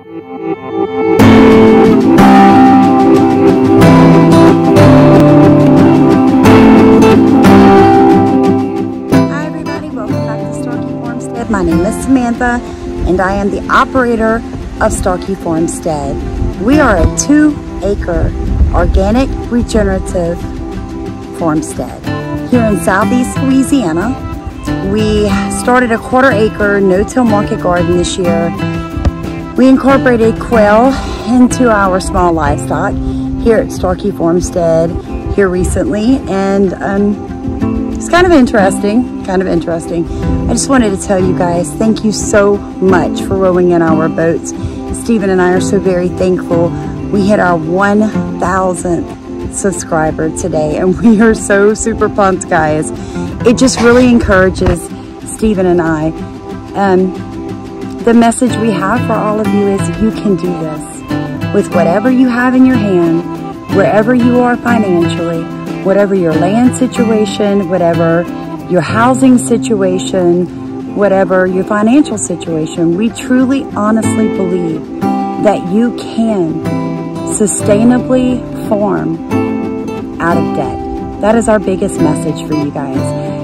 Hi everybody, welcome back to Starkey Farmstead. My name is Samantha and I am the operator of Starkey Farmstead. We are a 2-acre organic regenerative farmstead here in southeast Louisiana. We started a 1/4 acre no-till market garden this year. We incorporated quail into our small livestock here at Starkey Farmstead here recently, and it's kind of interesting. I just wanted to tell you guys, thank you so much for rowing in our boats. Stephen and I are so very thankful. We hit our 1,000th subscriber today, and we are so super pumped, guys. It just really encourages Stephen and I. The message we have for all of you is you can do this with whatever you have in your hand, wherever you are financially, whatever your land situation, whatever your housing situation, whatever your financial situation. We truly, honestly believe that you can sustainably farm out of debt. That is our biggest message for you guys.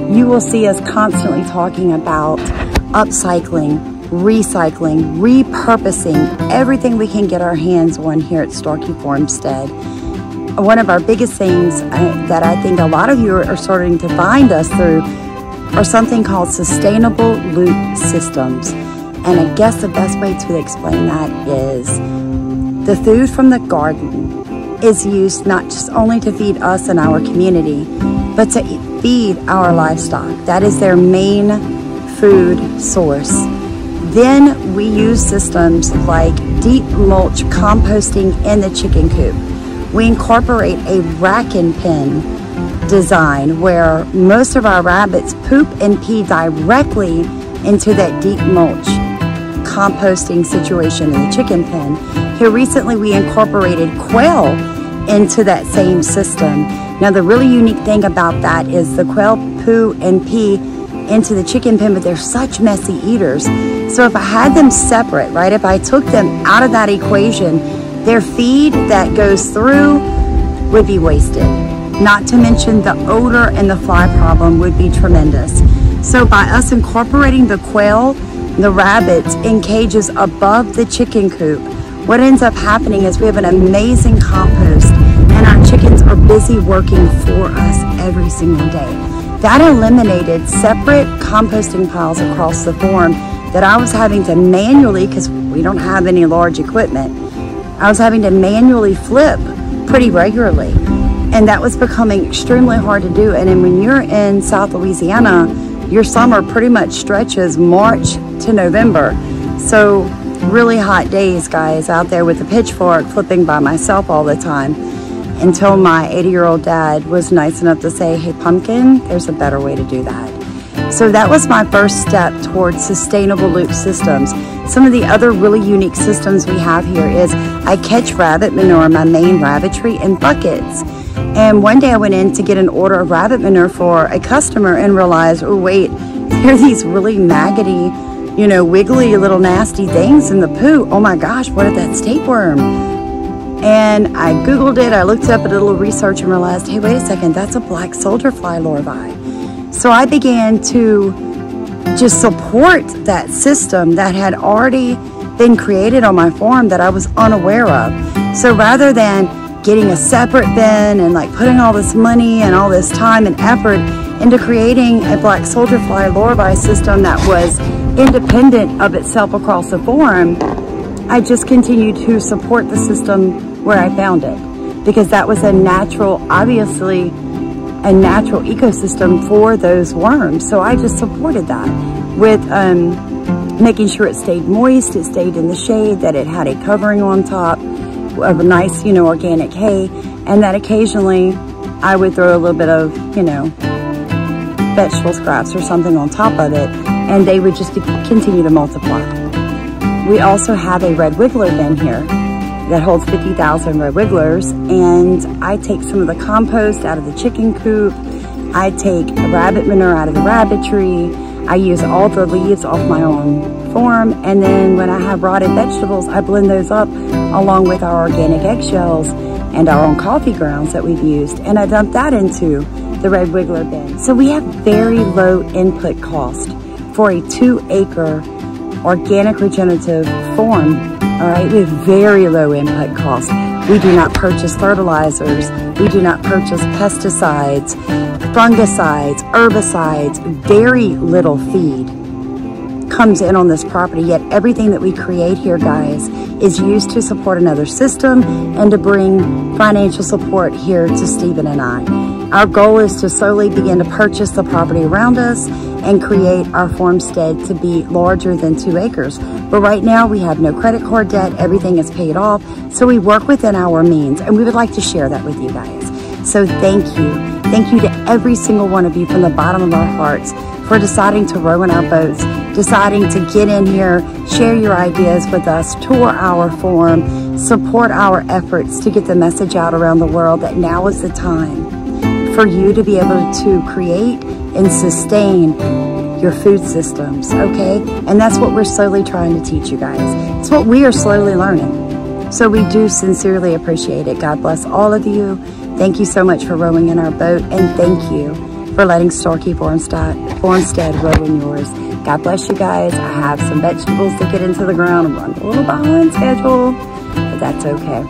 You will see us constantly talking about upcycling, recycling, repurposing, everything we can get our hands on here at Starkey Farmstead. One of our biggest things that I think a lot of you are starting to find us through are something called sustainable loop systems. And I guess the best way to explain that is the food from the garden is used not just only to feed us and our community, but to feed our livestock. That is their main food source. Then we use systems like deep mulch composting in the chicken coop. We incorporate a rack and pen design where most of our rabbits poop and pee directly into that deep mulch composting situation in the chicken pen. Here recently we incorporated quail into that same system. Now the really unique thing about that is the quail poo and pee into the chicken pen, but they're such messy eaters. So if I had them separate, right, if I took them out of that equation, their feed that goes through would be wasted. Not to mention the odor and the fly problem would be tremendous. So by us incorporating the quail, the rabbits in cages above the chicken coop, what ends up happening is we have an amazing compost and our chickens are busy working for us every single day. That eliminated separate composting piles across the farm that I was having to manually, because we don't have any large equipment, I was having to manually flip pretty regularly. And that was becoming extremely hard to do. And then when you're in South Louisiana, your summer pretty much stretches March to November. So really hot days, guys, out there with a pitchfork flipping by myself all the time, until my 80-year-old dad was nice enough to say, hey, Pumpkin, there's a better way to do that. So that was my first step towards sustainable loop systems. Some of the other really unique systems we have here is I catch rabbit manure, my main rabbitry, in buckets. And one day I went in to get an order of rabbit manure for a customer and realized, oh wait, there are these really maggoty, you know, wiggly little nasty things in the poo. Oh my gosh, what is that tapeworm? And I Googled it, I looked up, a little research, and realized, hey, wait a second, that's a black soldier fly larvae. So I began to just support that system that had already been created on my farm that I was unaware of. So rather than getting a separate bin and like putting all this money and all this time and effort into creating a black soldier fly larvae system that was independent of itself across the farm, I just continued to support the system where I found it, because that was a natural, obviously a natural ecosystem for those worms. So I just supported that with making sure it stayed moist, it stayed in the shade, that it had a covering on top of a nice, you know, organic hay, and that occasionally I would throw a little bit of, you know, vegetable scraps or something on top of it, and they would just continue to multiply. We also have a red wiggler bin here that holds 50,000 red wigglers, and I take some of the compost out of the chicken coop, I take rabbit manure out of the rabbitry, I use all the leaves off my own form, and then when I have rotted vegetables, I blend those up along with our organic eggshells and our own coffee grounds that we've used, and I dump that into the red wiggler bin. So we have very low input cost for a 2-acre organic regenerative farm. All right, we have very low input cost. We do not purchase fertilizers. We do not purchase pesticides, fungicides, herbicides. Very little feed comes in on this property, yet everything that we create here, guys, is used to support another system and to bring financial support here to Stephen and I. Our goal is to slowly begin to purchase the property around us and create our farmstead to be larger than 2 acres. But right now we have no credit card debt, everything is paid off, so we work within our means, and we would like to share that with you guys. So thank you. Thank you to every single one of you from the bottom of our hearts for deciding to row in our boats, deciding to get in here, share your ideas with us, tour our farm, support our efforts to get the message out around the world that now is the time for you to be able to create and sustain your food systems, okay? And that's what we're slowly trying to teach you guys. It's what we are slowly learning. So we do sincerely appreciate it. God bless all of you. Thank you so much for rowing in our boat, and thank you for letting Starkey Farmstead row in yours. God bless you guys. I have some vegetables to get into the ground. I'm running a little behind schedule, but that's okay.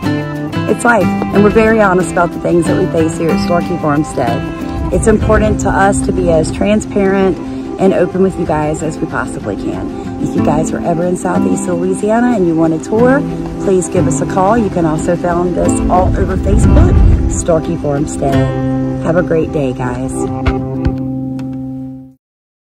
It's life, and we're very honest about the things that we face here at Starkey Farmstead. It's important to us to be as transparent and open with you guys as we possibly can. If you guys are ever in Southeast Louisiana and you want a tour, please give us a call. You can also find us all over Facebook, Starkey Farmstead. Have a great day, guys.